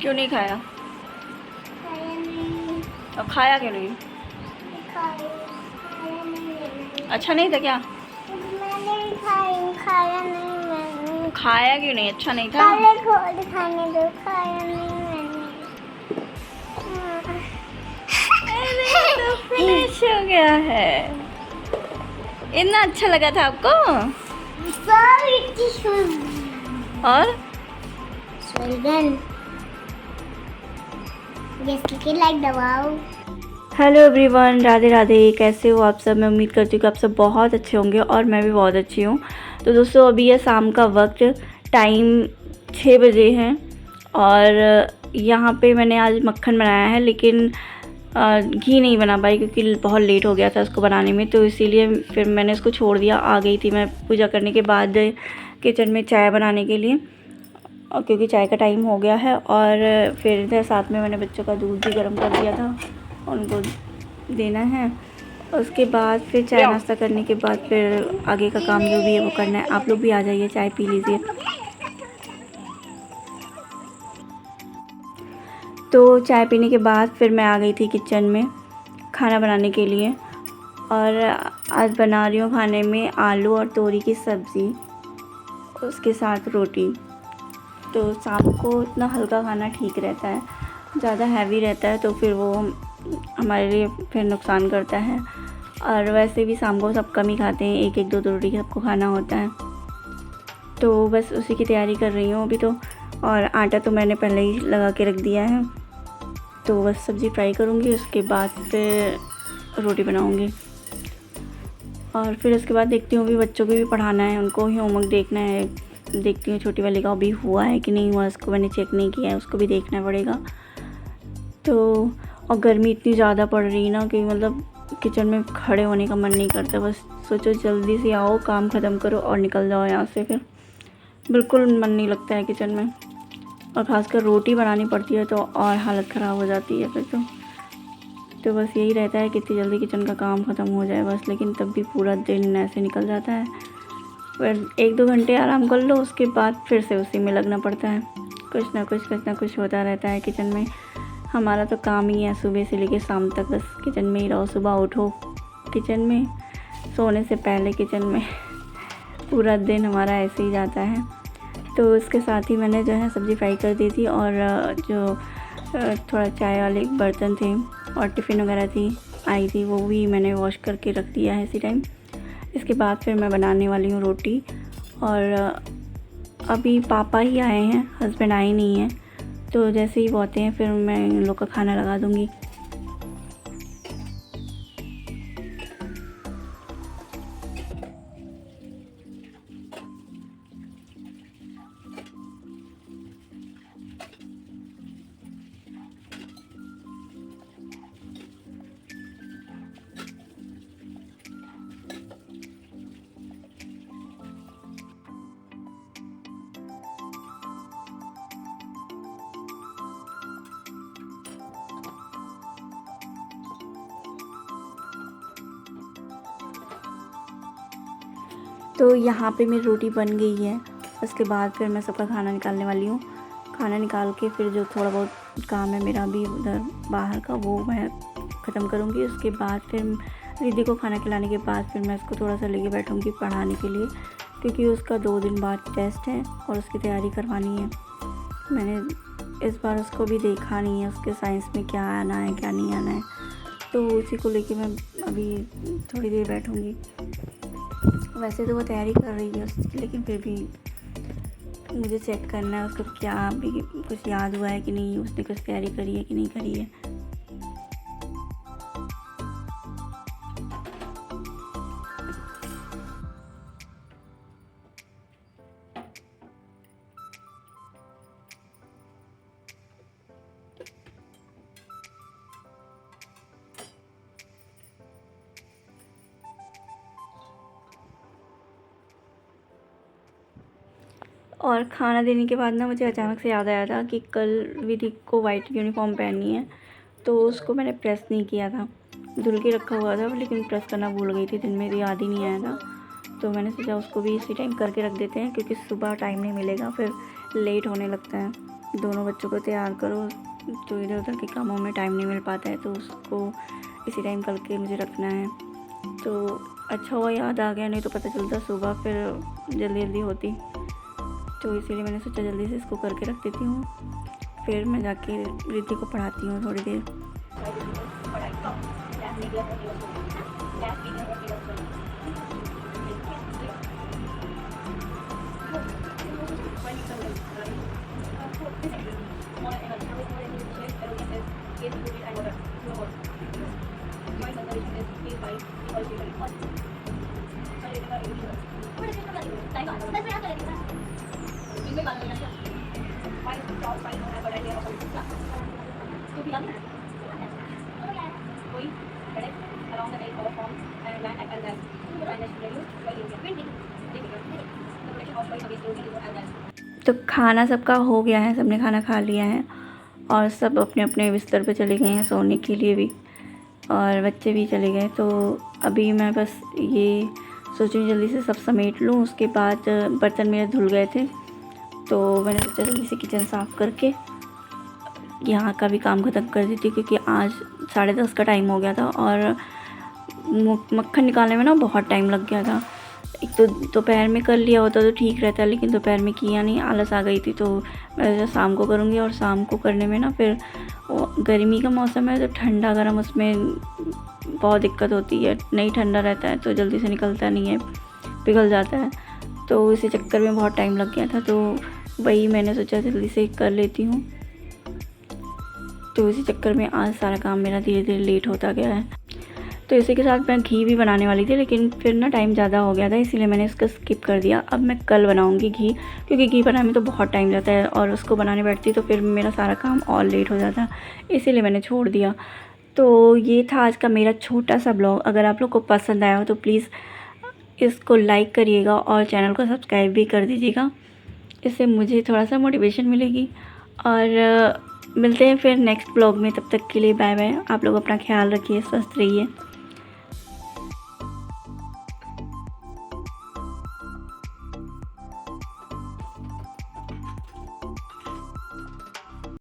क्यों नहीं खाया? खाया नहीं। और खाया क्यों नहीं? खाया नहीं। अच्छा नहीं था क्या? मैंने खाया नहीं मैंने। खाया क्यों नहीं? अच्छा नहीं था? पहले खुद खाने दो। खाया नहीं मैंने। अरे तो फिनिश हो गया है। इतना अच्छा लगा था आपको? और स्वीडन जैसे लाइक दबाओ। Hello everyone, Radhe Radhe. कैसे हो आप सब? मैं उम्मीद करती हूँ कि आप सब बहुत अच्छे होंगे और मैं भी बहुत अच्छी हूँ। तो दोस्तों, अभी है शाम का वक्त, टाइम 6 बजे है और यहाँ पे मैंने आज मक्खन बनाया है, लेकिन घी नहीं बना पाई क्योंकि बहुत लेट हो गया था उसको बनाने में। तो इसीलिए फिर मैंने इसको छोड़ दिया। आ गई थी मैं पूजा करने के बाद किचन में चाय बनाने के लिए, और क्योंकि चाय का टाइम हो गया है। और फिर इधर साथ में मैंने बच्चों का दूध भी गर्म कर दिया था, उनको देना है। उसके बाद फिर चाय नाश्ता करने के बाद फिर आगे का काम जो भी है वो करना है। आप लोग भी आ जाइए, चाय पी लीजिए। तो चाय पीने के बाद फिर मैं आ गई थी किचन में खाना बनाने के लिए, और आज बना रही हूँ खाने में आलू और तोरी की सब्ज़ी, उसके साथ रोटी। तो शाम को इतना हल्का खाना ठीक रहता है, ज़्यादा हैवी रहता है तो फिर वो हमारे लिए फिर नुकसान करता है। और वैसे भी शाम को सब कम ही खाते हैं, एक एक दो दो रोटी सबको खाना होता है। तो बस उसी की तैयारी कर रही हूँ अभी तो। और आटा तो मैंने पहले ही लगा के रख दिया है। तो बस सब्ज़ी फ्राई करूँगी, उसके बाद फिर रोटी बनाऊँगी। और फिर उसके बाद देखती हूँ, भी बच्चों को भी पढ़ाना है, उनको ही होमवर्क देखना है। देखती हूँ छोटी वाली का भी हुआ है कि नहीं हुआ, उसको मैंने चेक नहीं किया है, उसको भी देखना पड़ेगा। तो और गर्मी इतनी ज़्यादा पड़ रही है ना कि मतलब किचन में खड़े होने का मन नहीं करता। बस सोचो जल्दी से आओ, काम ख़त्म करो और निकल जाओ यहाँ से। फिर बिल्कुल मन नहीं लगता है किचन में, और ख़ासकर रोटी बनानी पड़ती है तो और हालत ख़राब हो जाती है फिर तो बस यही रहता है कि इतनी जल्दी किचन का काम ख़त्म हो जाए बस। लेकिन तब भी पूरा दिन ऐसे निकल जाता है। फिर 1-2 घंटे आराम कर लो, उसके बाद फिर से उसी में लगना पड़ता है। कुछ ना कुछ होता रहता है किचन में। हमारा तो काम ही है सुबह से लेकर शाम तक बस किचन में ही रहो। सुबह उठो किचन में, सोने से पहले किचन में, पूरा दिन हमारा ऐसे ही जाता है। तो इसके साथ ही मैंने जो है सब्ज़ी फ्राई कर दी थी, और जो थोड़ा चाय वाले बर्तन थे और टिफ़िन वगैरह थी आई थी, वो भी मैंने वॉश करके रख दिया है इसी टाइम। इसके बाद फिर मैं बनाने वाली हूँ रोटी। और अभी पापा ही आए हैं, हस्बैंड आए नहीं हैं। तो जैसे ही वो आते हैं फिर मैं इन लोग का खाना लगा दूँगी। तो यहाँ पे मेरी रोटी बन गई है। उसके बाद फिर मैं सबका खाना निकालने वाली हूँ। खाना निकाल के फिर जो थोड़ा बहुत काम है मेरा भी उधर बाहर का, वो मैं ख़त्म करूँगी। उसके बाद फिर दीदी को खाना खिलाने के बाद फिर मैं उसको थोड़ा सा लेके बैठूँगी पढ़ाने के लिए, क्योंकि उसका 2 दिन बाद टेस्ट है और उसकी तैयारी करवानी है। मैंने इस बार उसको भी देखा नहीं है, उसके साइंस में क्या आना है क्या नहीं आना है, तो उसी को लेके मैं अभी थोड़ी देर बैठूँगी। वैसे तो वो तैयारी कर रही है उसकी, लेकिन फिर भी मुझे चेक करना है उसको क्या अभी कुछ याद हुआ है कि नहीं, उसने कुछ तैयारी करी है कि नहीं करी है। और खाना देने के बाद ना मुझे अचानक से याद आया था कि कल विधि को वाइट यूनिफॉर्म पहननी है, तो उसको मैंने प्रेस नहीं किया था। धुल के रखा हुआ था लेकिन प्रेस करना भूल गई थी, दिन में याद ही नहीं आया था। तो मैंने सोचा उसको भी इसी टाइम करके रख देते हैं, क्योंकि सुबह टाइम नहीं मिलेगा, फिर लेट होने लगता है। दोनों बच्चों को तैयार करो तो इधर उधर के कामों में टाइम नहीं मिल पाता है, तो उसको इसी टाइम करके मुझे रखना है। तो अच्छा हुआ याद आ गया, नहीं तो पता चलता सुबह फिर जल्दी जल्दी होती। तो इसीलिए मैंने सोचा जल्दी से इसको करके रख देती हूँ, फिर मैं जाके रिद्धि को पढ़ाती हूँ थोड़ी देर। तो खाना सबका हो गया है, सबने खाना खा लिया है और सब अपने अपने बिस्तर पे चले गए हैं सोने के लिए भी, और बच्चे भी चले गए। तो अभी मैं बस ये सोच रही हूँ जल्दी से सब समेट लूँ। उसके बाद बर्तन मेरे धुल गए थे, तो मैंने सोचा जल्दी से किचन साफ़ करके यहाँ का भी काम ख़त्म कर देती हूँ, क्योंकि आज 10:30 का टाइम हो गया था और मक्खन निकालने में ना बहुत टाइम लग गया था। एक तो दोपहर में कर लिया होता तो ठीक रहता, लेकिन दोपहर में किया नहीं, आलस आ गई थी। तो मैं शाम को करूँगी, और शाम को करने में ना फिर गर्मी का मौसम है तो ठंडा गर्म उसमें बहुत दिक्कत होती है, नहीं ठंडा रहता है तो जल्दी से निकलता नहीं है, पिघल जाता है। तो इसी चक्कर में बहुत टाइम लग गया था, तो वही मैंने सोचा जल्दी से कर लेती हूँ। तो इसी चक्कर में आज सारा काम मेरा धीरे धीरे लेट होता गया है। तो इसी के साथ मैं घी भी बनाने वाली थी, लेकिन फिर ना टाइम ज़्यादा हो गया था, इसीलिए मैंने इसको स्किप कर दिया। अब मैं कल बनाऊंगी घी, क्योंकि घी बनाने में तो बहुत टाइम जाता है और उसको बनाने बैठती तो फिर मेरा सारा काम और लेट हो जाता, इसीलिए मैंने छोड़ दिया। तो ये था आज का मेरा छोटा सा ब्लॉग। अगर आप लोग को पसंद आया हो तो प्लीज़ इसको लाइक करिएगा और चैनल को सब्सक्राइब भी कर दीजिएगा, इससे मुझे थोड़ा सा मोटिवेशन मिलेगी। और मिलते हैं फिर नेक्स्ट ब्लॉग में, तब तक के लिए बाय बाय। आप लोग अपना ख्याल रखिए, स्वस्थ रहिए।